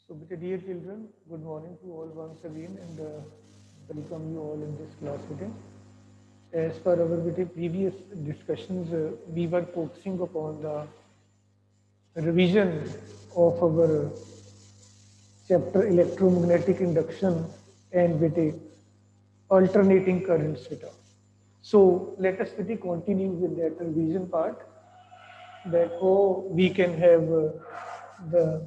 So, dear children, good morning to all once again, and welcome you all in this class today. As per our previous discussions, we were focusing upon the revision of our chapter electromagnetic induction and alternating currents beta. So, let us continue with that revision part, that how we can have the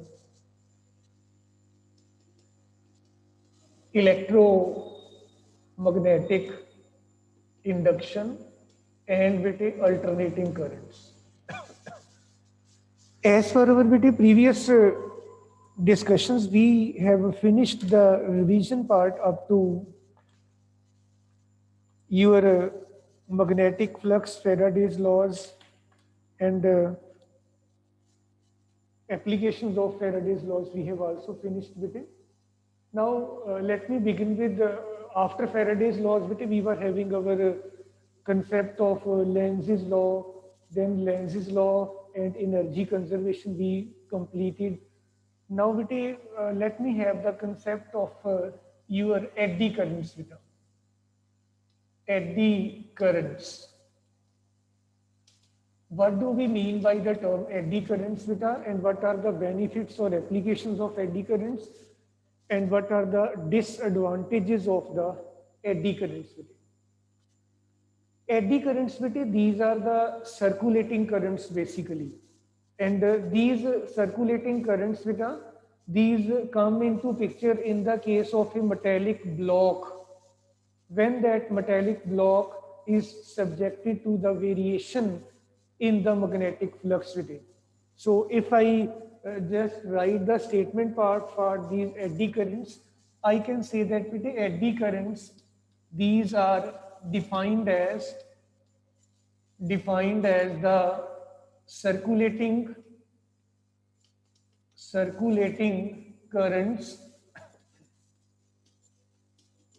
electromagnetic induction and alternating currents. As per our previous discussions, we have finished the revision part up to your magnetic flux, Faraday's laws, and applications of Faraday's laws. We have also finished with it. Now, let me begin with after Faraday's laws. We were having our concept of Lenz's law, then Lenz's law and energy conservation we completed. Now, let me have the concept of your eddy currents. Eddy currents. What do we mean by the term eddy currents, and what are the benefits or applications of eddy currents, and what are the disadvantages of the eddy currents? Eddy currents, these are the circulating currents basically. And these circulating currents, these come into picture in the case of a metallic block, when that metallic block is subjected to the variation in the magnetic flux. So if I just write the statement part for these eddy currents, I can say that eddy currents, these are defined as the circulating currents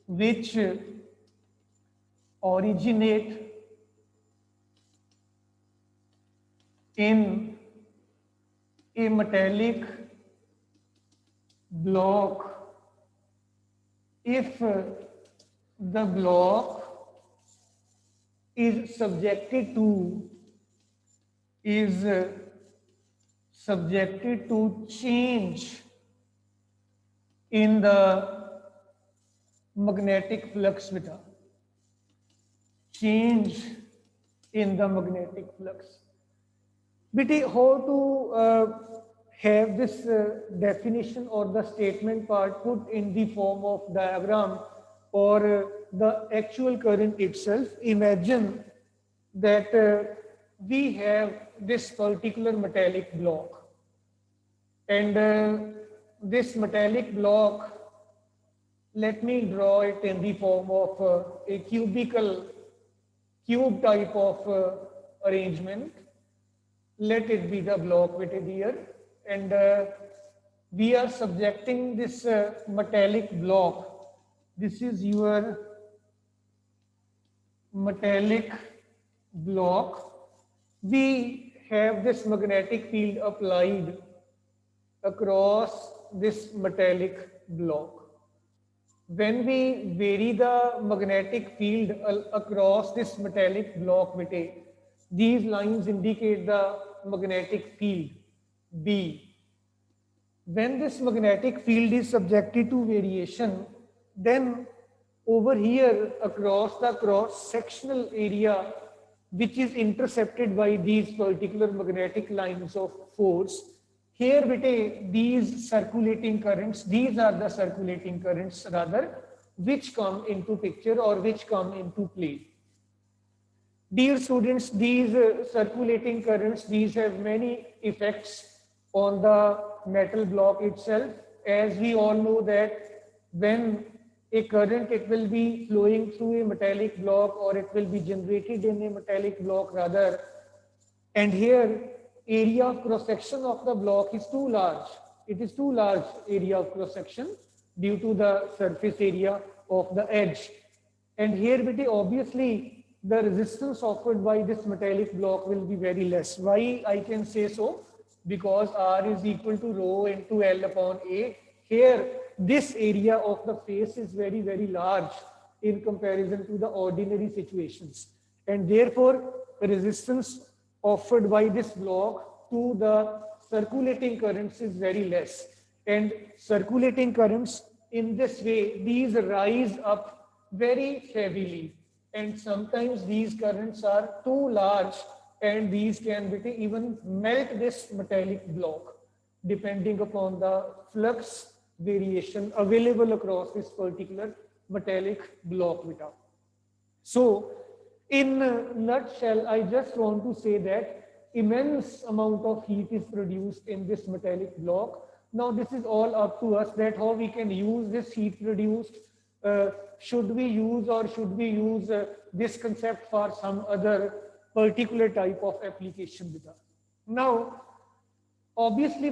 which originate in a metallic block if the block is subjected to change in the magnetic flux. Change in the magnetic flux. How to have this definition or the statement part put in the form of diagram or the actual current itself? Imagine that we have this particular metallic block, and this metallic block, let me draw it in the form of a cube type of arrangement. Let it be the block here, and we are subjecting this metallic block. This is your metallic block. We have this magnetic field applied across this metallic block. When we vary the magnetic field across this metallic block, these lines indicate the magnetic field B. When this magnetic field is subjected to variation, then over here across the cross-sectional area, which is intercepted by these particular magnetic lines of force, here these circulating currents, these are the circulating currents rather, which come into picture or which come into play. Dear students, these circulating currents, these have many effects on the metal block itself. As we all know that when a current, it will be flowing through a metallic block, or it will be generated in a metallic block rather, and here area of cross section of the block is too large. It is too large area of cross section due to the surface area of the edge, and here obviously the resistance offered by this metallic block will be very less. Why I can say so? Because R is equal to rho into L upon A. Here, this area of the face is very, very large in comparison to the ordinary situations. And therefore, resistance offered by this block to the circulating currents is very less. And circulating currents in this way, these rise up very heavily. And sometimes these currents are too large and these can even melt this metallic block depending upon the flux variation available across this particular metallic block beta. So in a nutshell, I just want to say that immense amount of heat is produced in this metallic block. Now this is all up to us that how we can use this heat produced. Should we use this concept for some other particular type of application with us? Now, obviously,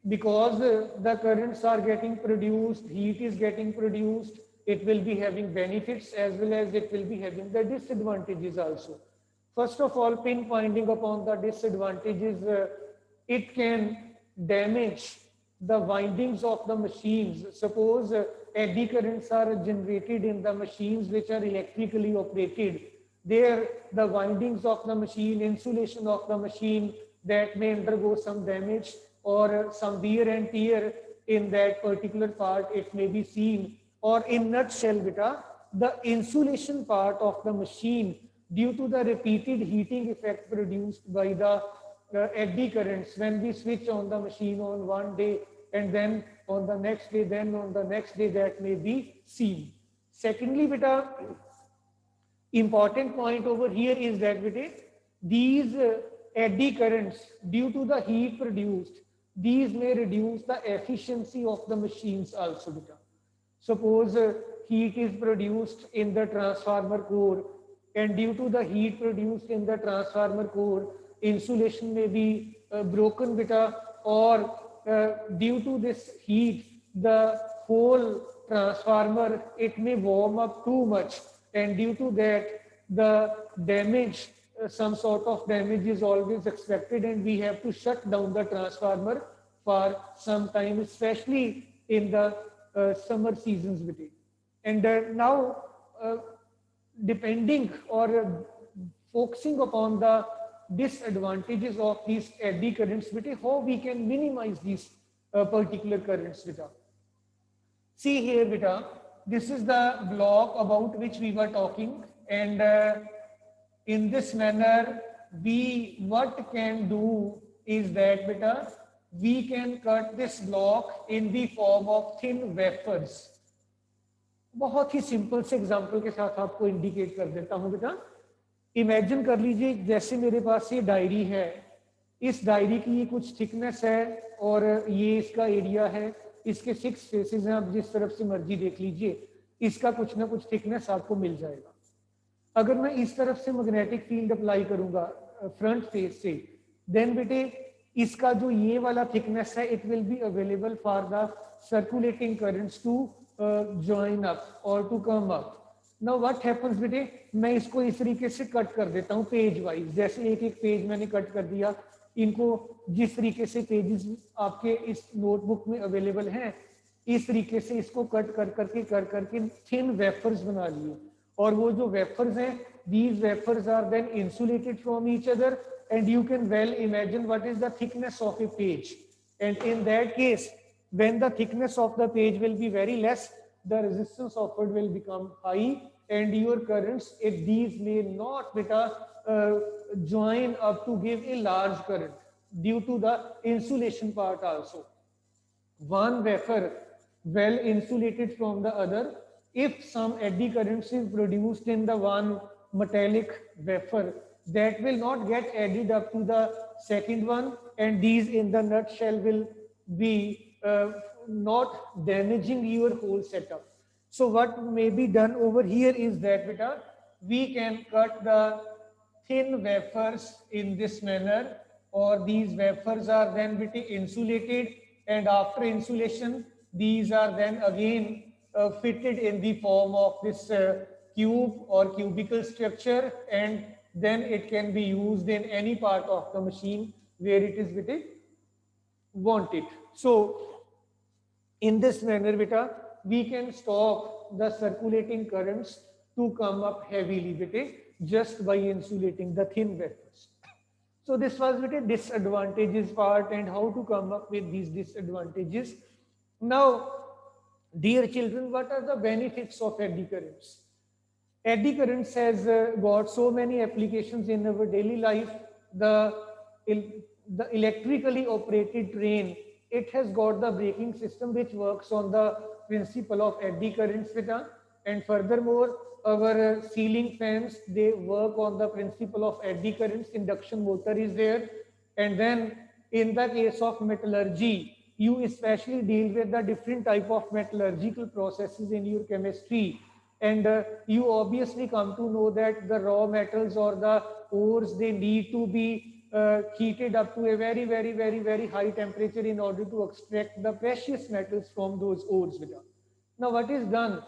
because the currents are getting produced, heat is getting produced, it will be having benefits as well as it will be having the disadvantages also. First of all, pinpointing upon the disadvantages, it can damage the windings of the machines. Suppose eddy currents are generated in the machines which are electrically operated. There, the windings of the machine, insulation of the machine, that may undergo some damage or some wear and tear in that particular part, it may be seen. Or in nutshell, beta, the insulation part of the machine, due to the repeated heating effect produced by the eddy currents, when we switch on the machine on one day and then on the next day, then on the next day, that may be seen. Secondly, beta, important point over here is that beta, these eddy currents, due to the heat produced, these may reduce the efficiency of the machines also beta. Suppose heat is produced in the transformer core, and due to the heat produced in the transformer core, insulation may be broken beta, or due to this heat, the whole transformer, it may warm up too much, and due to that, the damage, some sort of damage is always expected, and we have to shut down the transformer for some time, especially in the summer seasons with it. And now, depending or focusing upon the disadvantages of these eddy currents, how we can minimize these particular currents. See here, this is the block about which we were talking, and in this manner, what can do is that we can cut this block in the form of thin wafers. बहुत ही simple से example के साथ आपको indicate कर देता हूं बेटा. Imagine कर लीजिए जैसे मेरे पास ये डायरी है, इस डायरी की ये कुछ थिकनेस है और ये इसका एरिया है, इसके 6 फेसेस हैं, आप जिस तरफ से मर्जी देख लीजिए, इसका कुछ ना कुछ थिकनेस आपको मिल जाएगा. अगर मैं इस तरफ से मैग्नेटिक फील्ड अप्लाई करूंगा फ्रंट फेस से, देन बेटे इसका जो ये वाला थिकनेस है, it will be available for the circulating currents to join up और to come up. Now what happens बेटे, मैं इसको इस तरीके से कट कर देता हूँ पेज वाइज. जैसे एक एक पेज मैंने कट कर दिया, इनको जिस तरीके से पेजेस आपके इस नोटबुक में अवेलेबल हैं, इस तरीके से इसको कट कर करके थिन वेफर्स बना लिए. और वो जो वेफर्स हैं, these wafers are then insulated from each other, and you can well imagine what is the thickness of a page. And in that case, when the thickness of the page will be very less, the resistance offered will become high, and your currents, if these may not join up to give a large current due to the insulation part also. One wafer well insulated from the other. If some eddy currents is produced in the one metallic wafer, that will not get added up to the second one, and these in the nutshell will be not damaging your whole setup. So what may be done over here is that we can cut the thin wafers in this manner, or these wafers are then insulated, and after insulation, these are then again fitted in the form of this cube or cubical structure, and then it can be used in any part of the machine where it is wanted. So In this manner, beta, we can stop the circulating currents to come up heavily, beta, just by insulating the thin wafers. So this was beta disadvantages part and how to come up with these disadvantages. Now, dear children, what are the benefits of eddy currents? Eddy currents has got so many applications in our daily life. The, the electrically operated train, it has got the braking system which works on the principle of eddy currents, beta. And furthermore, our ceiling fans, they work on the principle of eddy currents. Induction motor is there. And then in the case of metallurgy, you especially deal with the different type of metallurgical processes in your chemistry, and you obviously come to know that the raw metals or the ores, they need to be heated up to a very, very, very, very high temperature in order to extract the precious metals from those ores. Now what is done?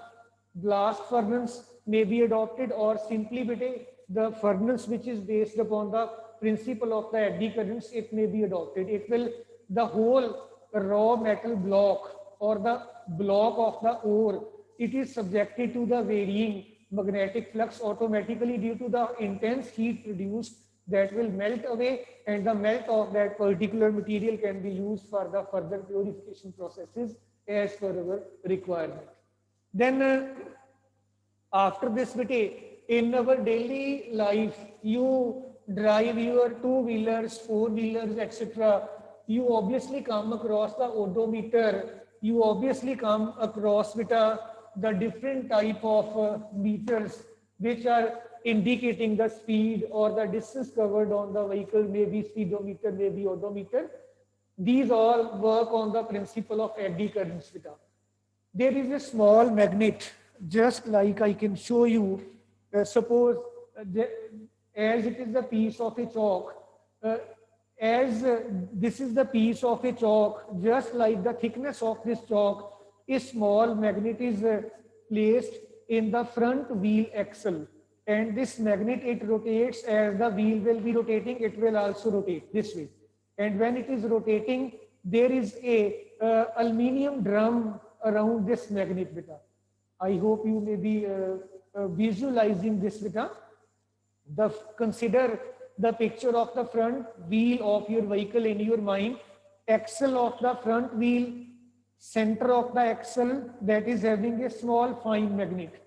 Blast furnace may be adopted, or simply the furnace which is based upon the principle of the eddy currents, it may be adopted. It will, the whole raw metal block or the block of the ore, it is subjected to the varying magnetic flux automatically due to the intense heat produced, that will melt away, and the melt of that particular material can be used for the further purification processes as per our requirement. Then after this, in our daily life, you drive your two-wheelers, four-wheelers, etc. You obviously come across the odometer. You obviously come across the different type of meters which are indicating the speed or the distance covered on the vehicle, maybe speedometer, maybe odometer. These all work on the principle of eddy currents. There is a small magnet, just like I can show you. Suppose as it is the piece of a chalk, as this is the piece of a chalk, just like the thickness of this chalk, a small magnet is placed in the front wheel axle. And this magnet, it rotates as the wheel will be rotating, it will also rotate this way. And when it is rotating, there is a aluminium drum around this magnet, I hope you may be visualizing this, consider the picture of the front wheel of your vehicle in your mind, axle of the front wheel, center of the axle, that is having a small fine magnet.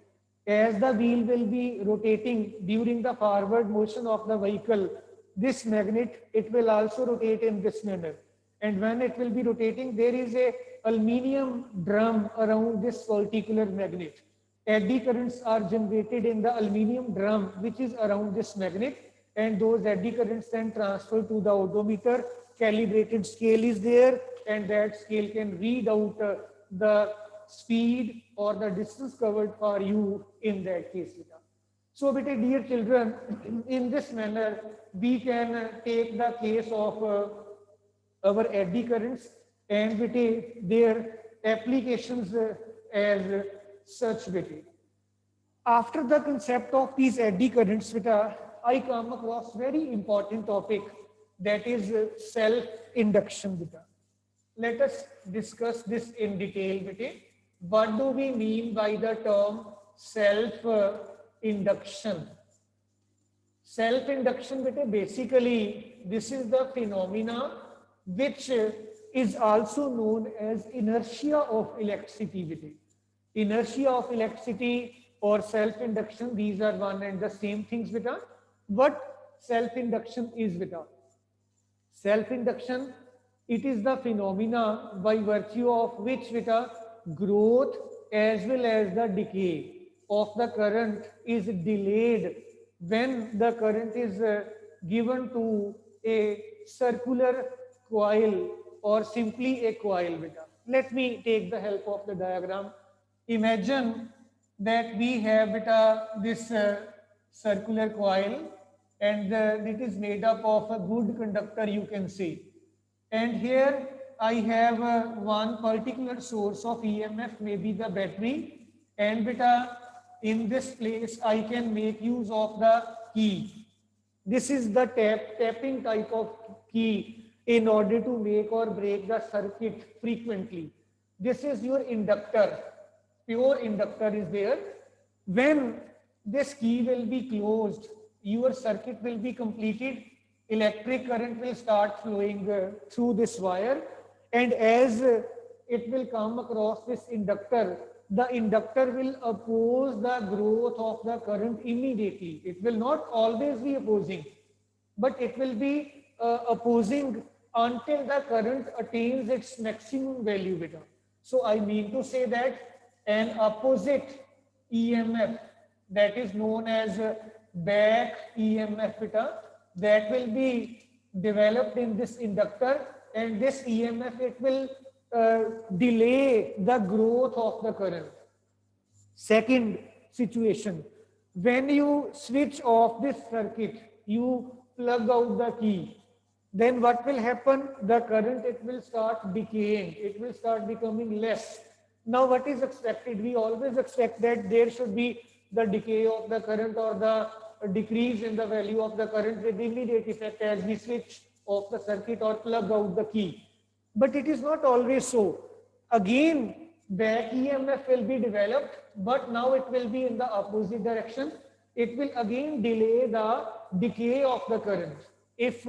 As the wheel will be rotating during the forward motion of the vehicle, this magnet, it will also rotate in this manner. And when it will be rotating, there is a aluminium drum around this particular magnet. Eddy currents are generated in the aluminium drum which is around this magnet, and those eddy currents then transfer to the odometer. Calibrated scale is there, and that scale can read out the speed or the distance covered for you in that case. So, dear children, in this manner, we can take the case of our eddy currents and their applications as such. After the concept of these eddy currents, I come across very important topic, that is self-induction. Let us discuss this in detail. What do we mean by the term self-induction? Self-induction, basically, this is the phenomena which is also known as inertia of electricity. Inertia of electricity or self-induction, these are one and the same things. What self-induction is? Self-induction, it is the phenomena by virtue of which growth as well as the decay of the current is delayed when the current is given to a circular coil or simply a coil. Let me take the help of the diagram. Imagine that we have this circular coil, and it is made up of a good conductor, you can see. And here I have one particular source of EMF, maybe the battery, and in this place I can make use of the key. This is the tapping type of key in order to make or break the circuit frequently. This is your inductor. Pure inductor is there. When this key will be closed, your circuit will be completed. Electric current will start flowing through this wire, and as it will come across this inductor, the inductor will oppose the growth of the current immediately. It will not always be opposing, but it will be opposing until the current attains its maximum value beta. So I mean to say that an opposite EMF, that is known as back EMF beta, that will be developed in this inductor, and this EMF, it will delay the growth of the current. Second situation, when you switch off this circuit, you plug out the key, then what will happen? The current, it will start decaying, it will start becoming less. Now what is expected? We always expect that there should be the decay of the current or the decrease in the value of the current with immediate effect as we switch off the circuit or plug out the key. But it is not always so. Again, back EMF will be developed, but now it will be in the opposite direction. It will again delay the decay of the current. If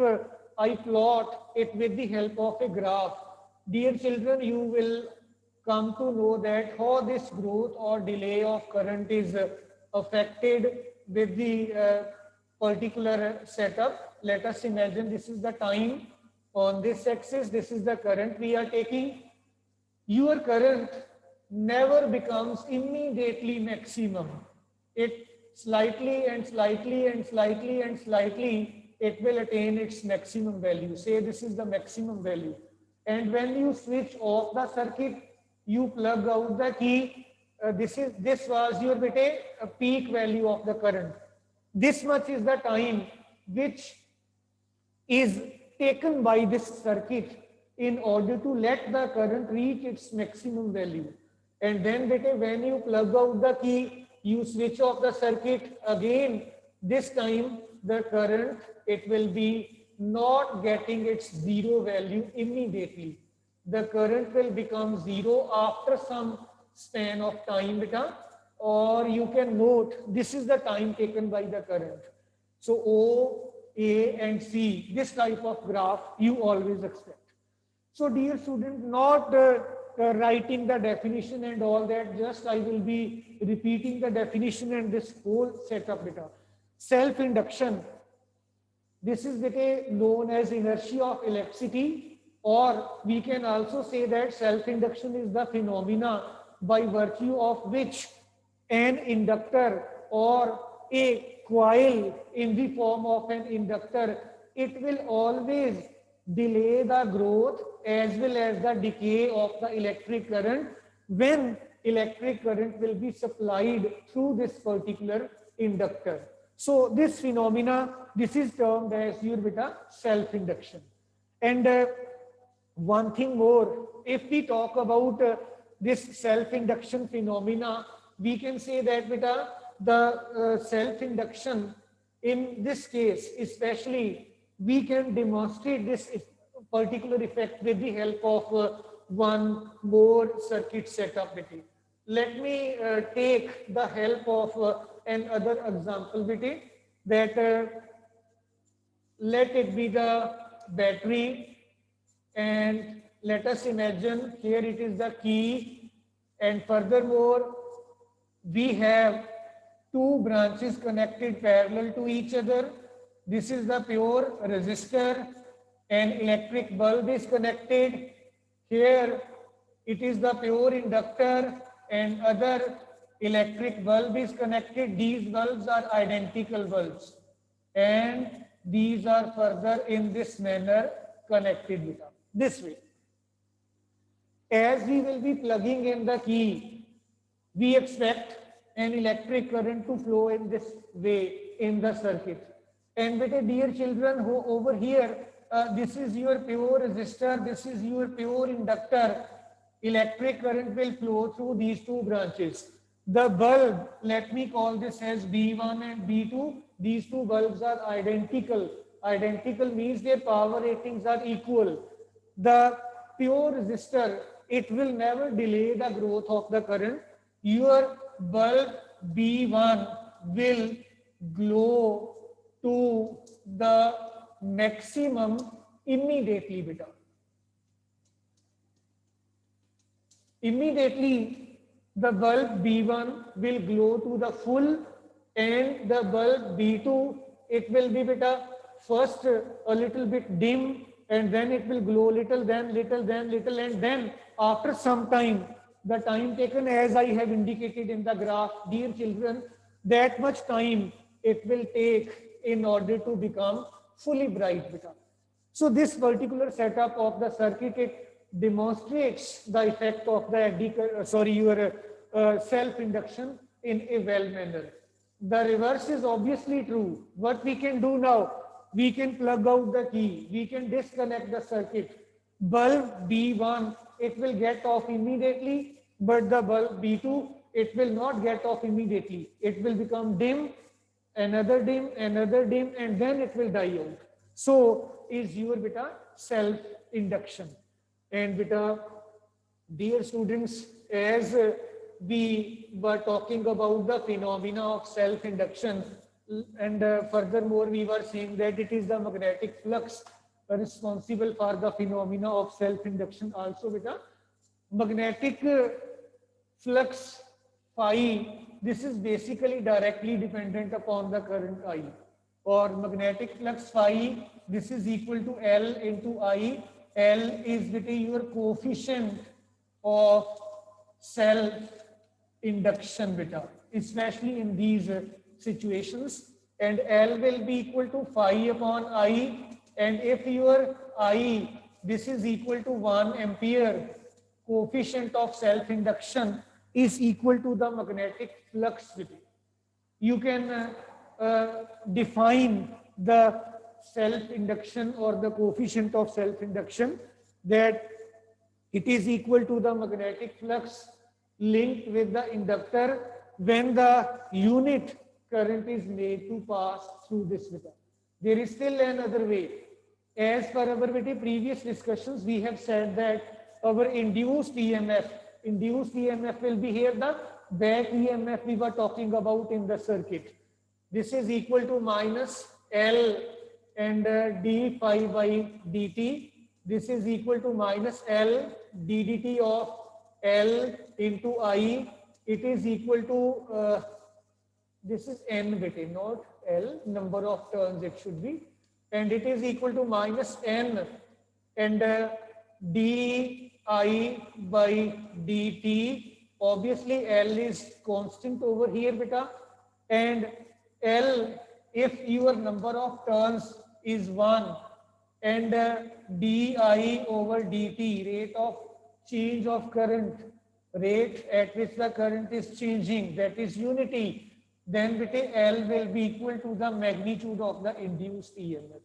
I plot it with the help of a graph, dear children, you will come to know that how this growth or delay of current is affected with the particular setup. Let us imagine this is the time on this axis, this is the current we are taking. Your current never becomes immediately maximum. It slightly and slightly and slightly and slightly, it will attain its maximum value. Say this is the maximum value. And when you switch off the circuit, you plug out the key. This was your peak value of the current. This much is the time which is taken by this circuit in order to let the current reach its maximum value. And then when you plug out the key, you switch off the circuit again. This time the current, it will be not getting its zero value immediately. The current will become zero after some span of time beta, or you can note this is the time taken by the current. So O, A and C, this type of graph you always expect. So dear student, not writing the definition and all that, just I will be repeating the definition and this whole setup beta. Self-induction, this is known as inertia of electricity, or we can also say that self-induction is the phenomena by virtue of which an inductor or a coil in the form of an inductor, it will always delay the growth as well as the decay of the electric current when electric current will be supplied through this particular inductor. So this phenomena, this is termed as your self-induction. And one thing more, if we talk about this self-induction phenomena, we can say that the self-induction in this case, especially, we can demonstrate this particular effect with the help of one more circuit setup. Let me take the help of another example that let it be the battery, and let us imagine here it is the key, and furthermore we have two branches connected parallel to each other. This is the pure resistor, and electric bulb is connected. Here it is the pure inductor and other electric bulb is connected. These bulbs are identical bulbs and these are further in this manner connected with them. This way. As we will be plugging in the key, we expect an electric current to flow in this way in the circuit. And dear children, who over here, this is your pure resistor, this is your pure inductor. Electric current will flow through these two branches. The bulb, let me call this as B1 and B2. These two bulbs are identical. Identical means their power ratings are equal. The pure resistor it will never delay the growth of the current. Your bulb B1 will glow to the maximum immediately, beta. Immediately, the bulb B1 will glow to the full, and the bulb B2, it will be beta first a little bit dim, and then it will glow little, then little, then little, and then after some time, the time taken as I have indicated in the graph, dear children, that much time it will take in order to become fully bright beta. So this particular setup of the circuit, it demonstrates the effect of the self-induction in a well manner. The reverse is obviously true. What we can do now, we can plug out the key, we can disconnect the circuit. Bulb B1, it will get off immediately, but the bulb B2, it will not get off immediately. It will become dim, another dim, and then it will die out. So is your beta self-induction. And beta, dear students, as we were talking about the phenomena of self-induction, and furthermore we were saying that it is the magnetic flux responsible for the phenomena of self-induction also beta. Magnetic flux phi, this is basically directly dependent upon the current I, or magnetic flux phi, this is equal to L into I. L is your coefficient of self-induction beta, especially in these situations, and L will be equal to phi upon I, and if your I, this is equal to 1 ampere, coefficient of self-induction is equal to the magnetic flux beta. You can define the self-induction or the coefficient of self-induction that it is equal to the magnetic flux linked with the inductor when the unit current is made to pass through this beta. There is still another way. As per our previous discussions, we have said that our induced EMF will be here the back EMF we were talking about in the circuit. This is equal to minus L and d phi by dt. This is equal to minus L ddt of L into I. It is equal to, this is N beta, not L, number of turns it should be. And it is equal to minus N and di by dt. Obviously, L is constant over here beta. And L, if your number of turns is 1, and di over dt, rate of change of current, rate at which the current is changing, that is unity, then L will be equal to the magnitude of the induced EMF.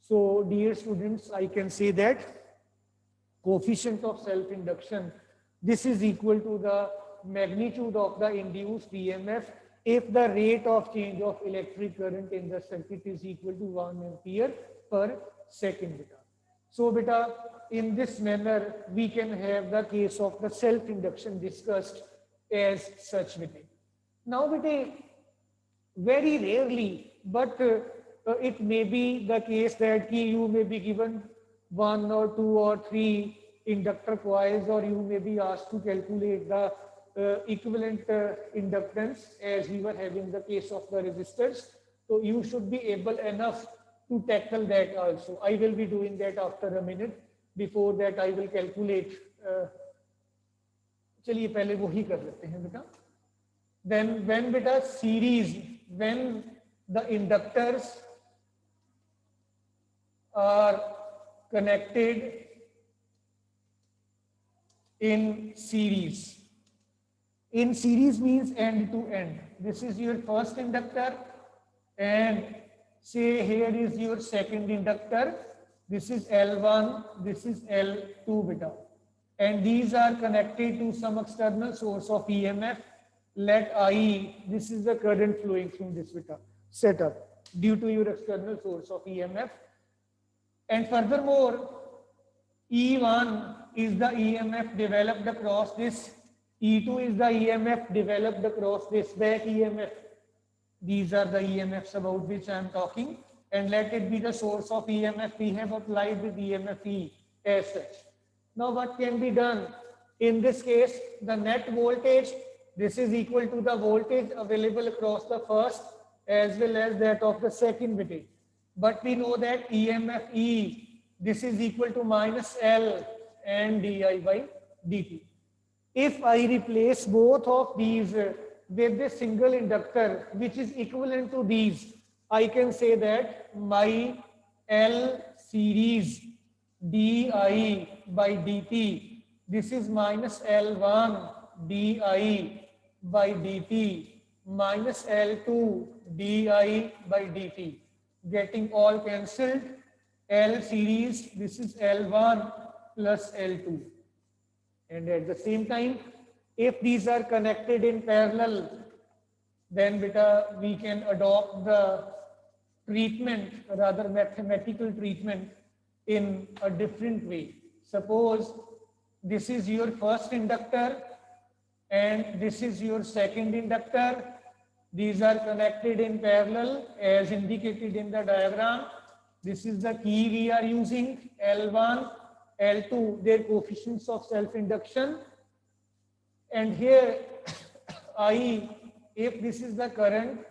So dear students, I can say that coefficient of self-induction, this is equal to the magnitude of the induced EMF if the rate of change of electric current in the circuit is equal to 1 ampere per second beta. So beta, in this manner, we can have the case of the self-induction discussed as such beta. Now beta, very rarely, but it may be the case that you may be given 1 or 2 or 3 inductor coils, or you may be asked to calculate the equivalent inductance as we were having the case of the resistors. So you should be able enough to tackle that also. I will be doing that after a minute. Before that I will calculate. चलिए पहले वो ही कर लेते हैं बेटा. Then when beta series, when the inductors are connected in series. In series means end to end. This is your first inductor, and say here is your second inductor. This is L1, this is L2 beta. And these are connected to some external source of EMF. Let I, this is the current flowing through this beta setup due to your external source of EMF. And furthermore, E1 is the EMF developed across this. E2 is the EMF developed across this back EMF. These are the EMFs about which I am talking. And let it be the source of EMF we have applied with EMF E as such. Now what can be done? In this case, the net voltage, this is equal to the voltage available across the first as well as that of the second weightage. But we know that EMF E, this is equal to minus L and di by dt. If I replace both of these with a single inductor which is equivalent to these, I can say that my L series di by dt, this is minus L1 di by dt minus L2 di by dt. Getting all cancelled, L series, this is L1 plus L2. And at the same time, if these are connected in parallel, then beta we can adopt the treatment, rather mathematical treatment, in a different way. Suppose this is your first inductor and this is your second inductor. These are connected in parallel as indicated in the diagram. This is the key we are using, L1, L2, their coefficients of self-induction. And here, if this is the current,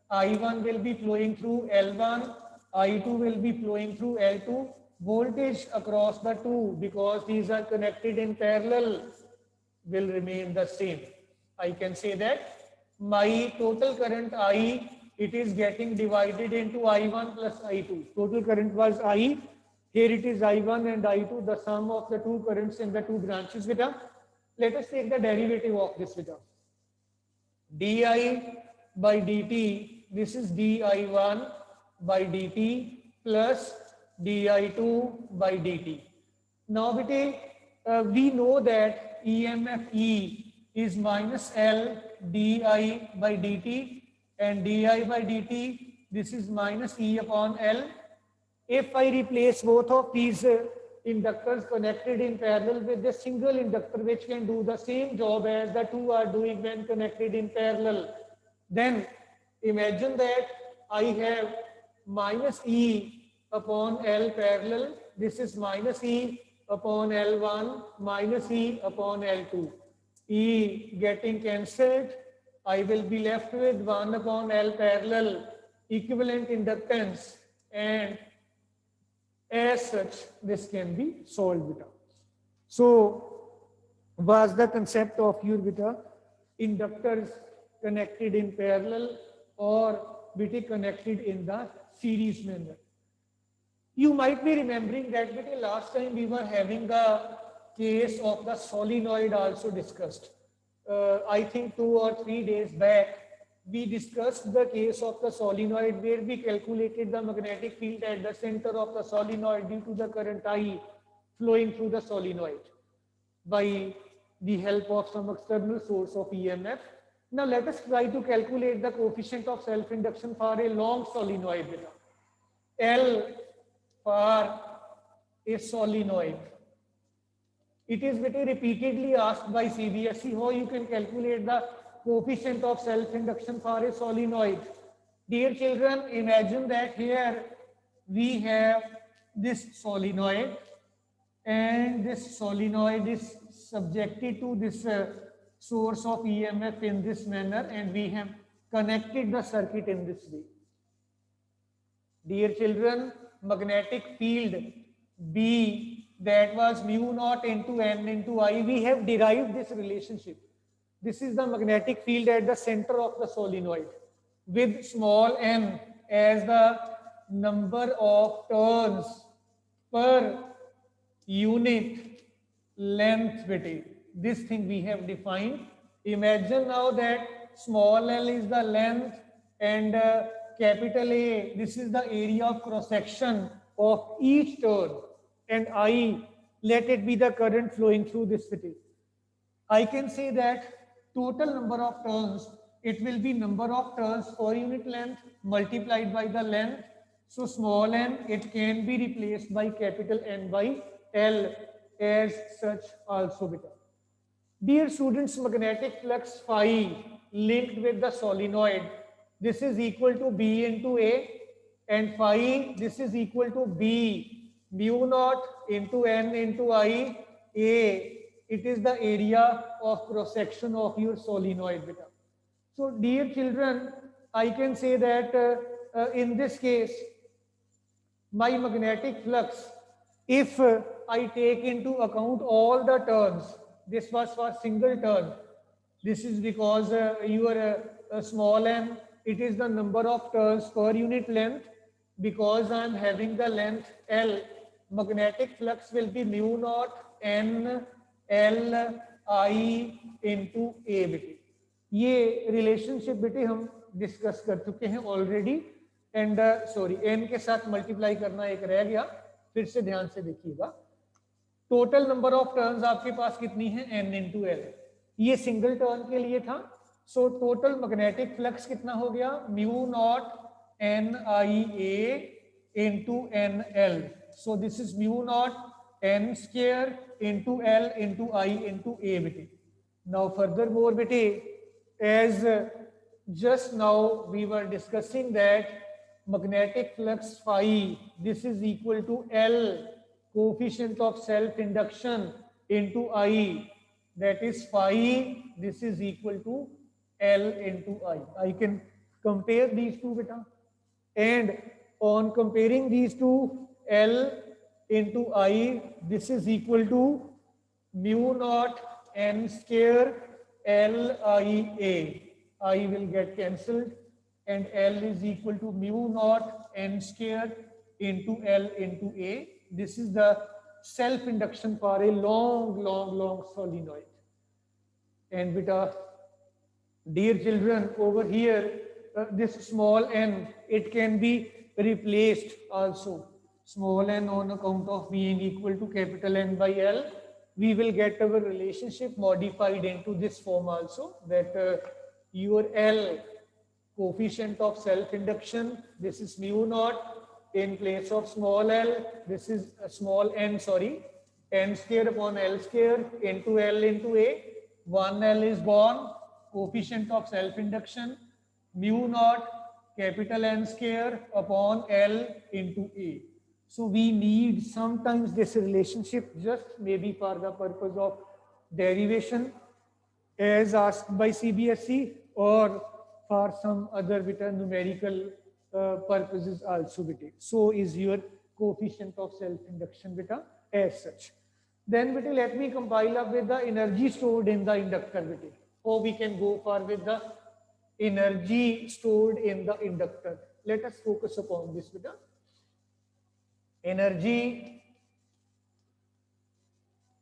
I1 will be flowing through L1, I2 will be flowing through L2. Voltage across the two, because these are connected in parallel, will remain the same. I can say that my total current I, it is getting divided into I1 plus I2. Total current was I. Here it is I1 and I2, the sum of the two currents in the two branches. Beta, let us take the derivative of this. Beta, di by dt, this is di1 by dt plus di2 by dt. Now, beta, we know that EMF E is minus L di by dt, and di by dt, this is minus E upon L. If I replace both of these inductors connected in parallel with a single inductor which can do the same job as the two are doing when connected in parallel, then imagine that I have minus E upon L parallel. This is minus E upon L1 minus E upon L2. E getting cancelled, I will be left with 1 upon L parallel, equivalent inductance, and as such this can be solved. Beta. So was the concept of your beta inductors connected in parallel or beta connected in the series manner. You might be remembering that beta last time we were having the case of the solenoid also discussed. I think 2 or 3 days back, we discussed the case of the solenoid where we calculated the magnetic field at the center of the solenoid due to the current I flowing through the solenoid by the help of some external source of EMF. Now let us try to calculate the coefficient of self-induction for a long solenoid. Beta. L for a solenoid. It is very repeatedly asked by CBSE how you can calculate the coefficient of self-induction for a solenoid. Dear children, imagine that here we have this solenoid and this solenoid is subjected to this source of EMF in this manner, and we have connected the circuit in this way. Dear children, magnetic field B, that was mu naught into N into I, we have derived this relationship. This is the magnetic field at the center of the solenoid with small n as the number of turns per unit length. This thing we have defined. Imagine now that small l is the length and capital A, this is the area of cross section of each turn, and I, let it be the current flowing through this fitting. I can say that total number of turns, it will be number of turns per unit length multiplied by the length. So small n, it can be replaced by capital N by L. as such also beta. Dear students, magnetic flux phi linked with the solenoid, this is equal to B into A, and phi, this is equal to B mu naught into N into I A. It is the area of cross section of your solenoid beta. So dear children, I can say that in this case, my magnetic flux, if I take into account all the turns, this was for single turn. This is because your small m, it is the number of turns per unit length. Because I am having the length L, magnetic flux will be mu naught N L I into A बेटे. ये relationship बेटे हम discuss कर चुके हैं already. And sorry, N के साथ multiply करना एक रह गया, फिर से ध्यान से देखिएगा. टोटल नंबर ऑफ टर्न्स आपके पास कितनी है? N into L. ये सिंगल टर्न के लिए था. सो टोटल मैग्नेटिक फ्लक्स कितना हो गया? Mu naught N I A into N L. So this is mu naught N square into L into I into A बेटे. नाउ फर्दर मोर बेटे, as just now we were discussing that magnetic flux phi, this is equal to L, coefficient of self induction, into I, that is phi, this is equal to L into I. I can compare these two beta, and on comparing these two, L into I, this is equal to mu naught n square LIA. I will get cancelled, and L is equal to mu naught n square into L into A. This is the self induction for a long solenoid. And beta, dear children, over here, this small n, it can be replaced also. Small n on account of being equal to capital N by L. We will get our relationship modified into this form also, that your L, coefficient of self-induction, this is mu naught in place of small l, this is small n, sorry, n square upon L square into L into A. 1L is gone, coefficient of self-induction, mu naught capital N square upon L into A. So we need sometimes this relationship just maybe for the purpose of derivation as asked by CBSE, or for some other beta numerical purposes also beta. So is your coefficient of self-induction beta as such. Then beta, let me compile up with the energy stored in the inductor beta. Or we can go for with the energy stored in the inductor. Let us focus upon this beta. Energy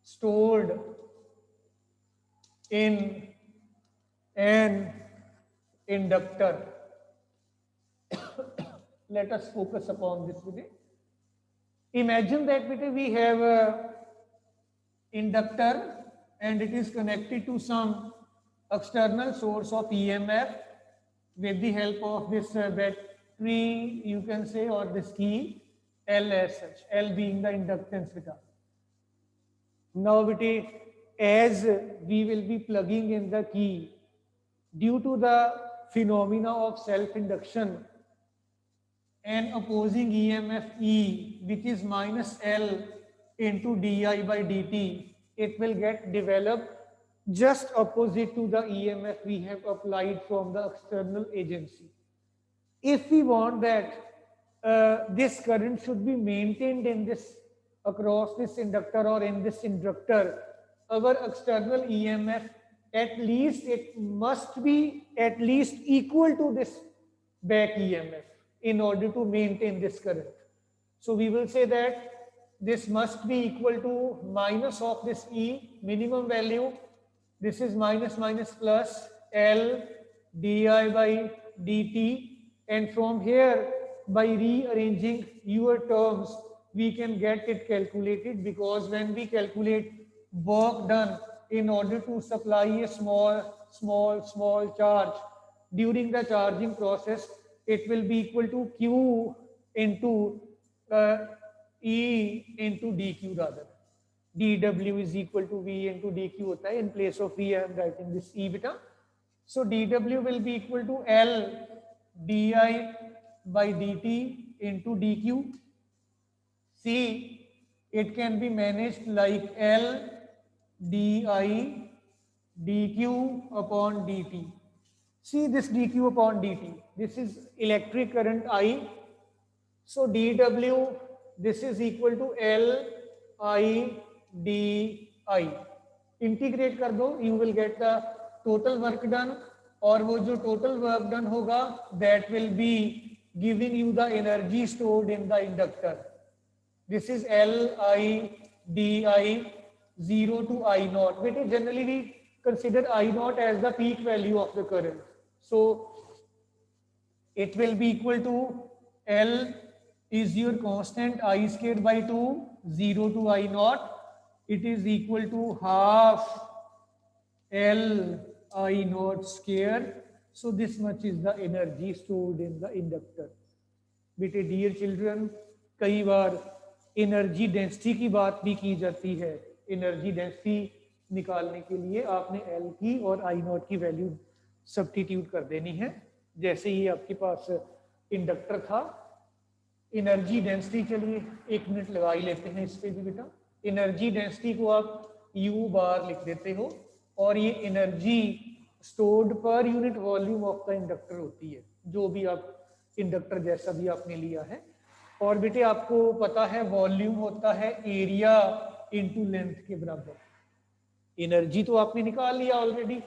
stored in an inductor. Let us focus upon this today. Imagine that we have a inductor and it is connected to some external source of EMF with the help of this battery, you can say, or this key L as such, L being the inductance beta. Now as we will be plugging in the key, due to the phenomena of self-induction, an opposing EMF E, which is minus L into di by dt, it will get developed just opposite to the EMF we have applied from the external agency. If we want that this current should be maintained in this, across this inductor or in this inductor, our external EMF, at least it must be at least equal to this back EMF in order to maintain this current. So we will say that this must be equal to minus of this E, minimum value. This is minus plus L di by dt, and from here, by rearranging your terms, we can get it calculated, because when we calculate work done in order to supply a small charge, during the charging process, it will be equal to Q into E into dq rather. dw is equal to v into dq होता है. In place of v I am writing this E beta. So dw will be equal to L di by dt into dq. See, it can be managed like L di dq upon dt. See this dq upon dt. This is electric current I. So dw, this is equal to L I di. Integrate कर दो, you will get the total work done, और वो जो total work done होगा that will be giving you the energy stored in the inductor. This is L I di 0 to I naught. But generally we consider I naught as the peak value of the current. So it will be equal to L is your constant I square by 2, 0 to I naught. It is equal to half L I naught square. So this much is the energy stored in the inductor. बेटे dear children, कई बार energy density की बात भी की जाती है. Energy density निकालने के लिए आपने L की और I नॉट की वैल्यू सब्स्टिट्यूट कर देनी है. जैसे ही आपके पास इंडक्टर था, एनर्जी डेंसिटी, चलिए 1 मिनट लगा ही लेते हैं इस पे भी बेटा. एनर्जी डेंसिटी को आप U बार लिख देते हो, और ये energy stored per unit volume of the inductor होती है, जो भी आप इंडक्टर जैसा भी आपने लिया है. और बेटे आपको पता है वॉल्यूम होता है एरिया इनटू लेंथ के बराबर. एनर्जी तो आपने निकाल लिया already.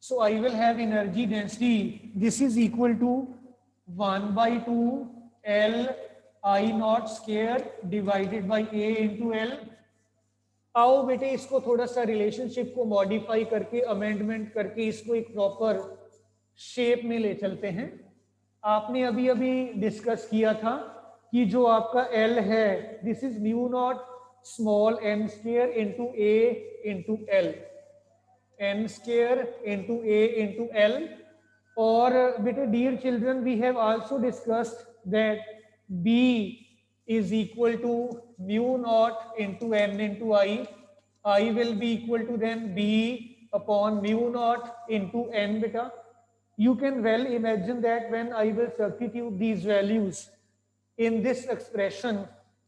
So I will have energy density, this is equal to 1/2 L I naught square divided by A into L. आओ बेटे इसको थोड़ा सा रिलेशनशिप को मॉडिफाई करके, अमेंडमेंट करके इसको एक प्रॉपर शेप में ले चलते हैं. आपने अभी अभी डिस्कस किया था कि जो आपका L है, this is mu naught small n square into A into L, n square into A into L. और बेटे dear children, we have also discussed that B is equal to mu naught into n into I. I will be equal to then B upon mu naught into n beta. You can well imagine that when I will substitute these values in this expression,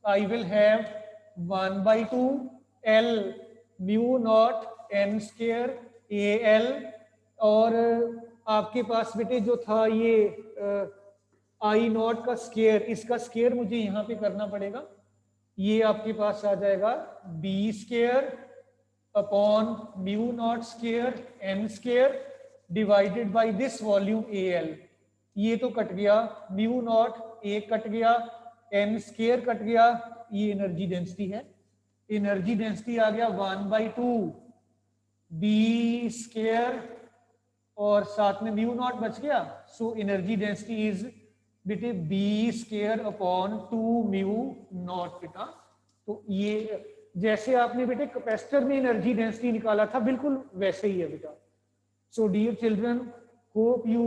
I will have 1/2 L mu naught n square AL. और आपके पास बेटे जो था ये आई not का square, इसका square मुझे यहाँ पे करना पड़ेगा. ये आपके पास आ जाएगा B square upon mu naught square n square divided by this volume A L. ये तो कट गया, म्यू नॉट ए कट गया, एन स्केयर कट गया. ये एनर्जी डेंसिटी है. एनर्जी डेंसिटी आ गया 1/2 बी स्केयर, और साथ में म्यू नॉट बच गया. सो एनर्जी डेंसिटी इज बेटे B square upon 2 mu naught बेटा. तो ये जैसे आपने बेटे कैपेसिटर में एनर्जी डेंसिटी निकाला था, बिल्कुल वैसे ही है बेटा. So dear children, hope you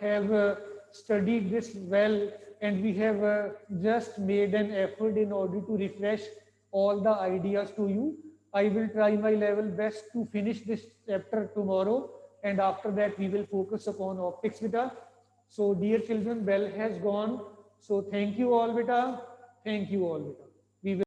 have studied this well, and we have just made an effort in order to refresh all the ideas to you. I will try my level best to finish this chapter tomorrow, and after that we will focus upon optics beta. So dear children, bell has gone. So thank you all beta. Thank you all beta. We will